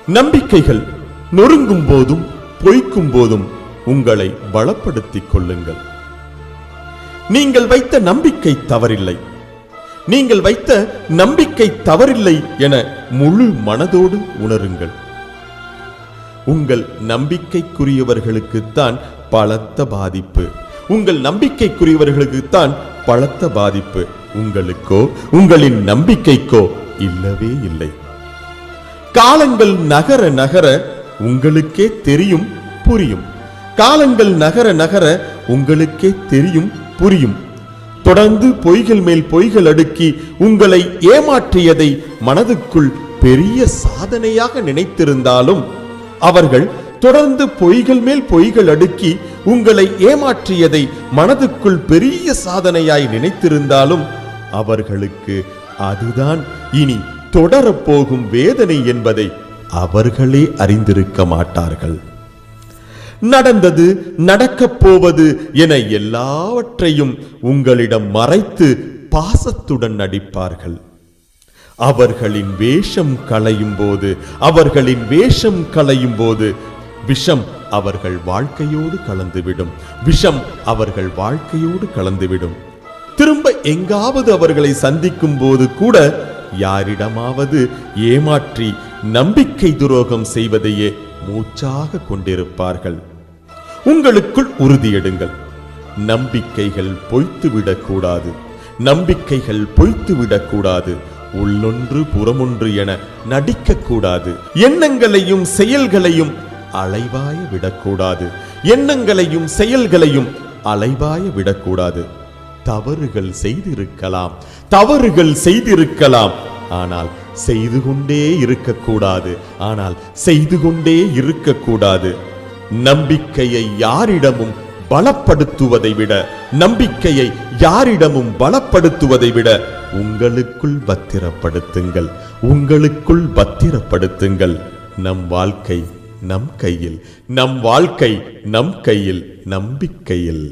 நம்பிக்கைகள் நொறுங்கும் போதும் பொய்க்கும் போதும் உங்களை பலப்படுத்திக் கொள்ளுங்கள். நீங்கள் வைத்த நம்பிக்கை தவறில்லை, நீங்கள் வைத்த நம்பிக்கை தவறில்லை என முழு மனதோடு உணருங்கள். உங்கள் நம்பிக்கைக்குரியவர்களுக்குத்தான் பலத்த பாதிப்பு. உங்கள் நம்பிக்கைக்குரியவர்களுக்குத்தான் பலத்த பாதிப்பு. உங்களுக்கோ உங்களின் நம்பிக்கைக்கோ இல்லவே இல்லை. காலங்கள் நகர நகர உங்களுக்கே தெரியும், புரியும். காலங்கள் நகர நகர உங்களுக்கே தெரியும், புரியும். தொடர்ந்து பொய்கள் மேல் பொய்கள் அடுக்கி உங்களை ஏமாற்றியதை மனதுக்குள் பெரிய சாதனையாக நினைத்திருந்தாலும், அவர்கள் தொடர்ந்து பொய்கள் மேல் பொய்கள் அடுக்கி உங்களை ஏமாற்றியதை மனதுக்குள் பெரிய சாதனையாய் நினைத்திருந்தாலும், அவர்களுக்கு அதுதான் இனி தொடரப்போகும் வேதனை என்பதை அவர்களே அறிந்திருக்க மாட்டார்கள். நடந்தது, நடக்கப் போவது என எல்லாவற்றையும் உங்களிடம் மறைத்து பாசத்துடன் நடிப்பார்கள். அவர்களின் வேஷம் களையும் போது விஷம் அவர்கள் வாழ்க்கையோடு கலந்துவிடும். விஷம் அவர்கள் வாழ்க்கையோடு கலந்துவிடும். திரும்ப எங்காவது அவர்களை சந்திக்கும் போது கூட யாரிடமாவது ஏமாற்றி நம்பிக்கை துரோகம் செய்வதையே மூச்சாக கொண்டிருப்பார்கள். உங்களுக்குள் உறுதியெடுங்கள். நம்பிக்கைகள் பொய்த்துவிடக்கூடாது. நம்பிக்கைகள் பொய்த்துவிடக்கூடாது. உள்ளொன்று புறமொன்று என நடிக்கக்கூடாது. எண்ணங்களையும் செயல்களையும் அலைவாய விடக்கூடாது. எண்ணங்களையும் செயல்களையும் அலைவாய விடக்கூடாது. தவறுகள் செய்திருக்கலாம், ஆனால் செய்து கொண்டே இருக்கக்கூடாது. நம்பிக்கையை யாரிடமும் பலப்படுத்துவதை விட உங்களுக்குள் பத்திரப்படுத்துங்கள். நம் வாழ்க்கை நம் கையில், நம்பிக்கையில்.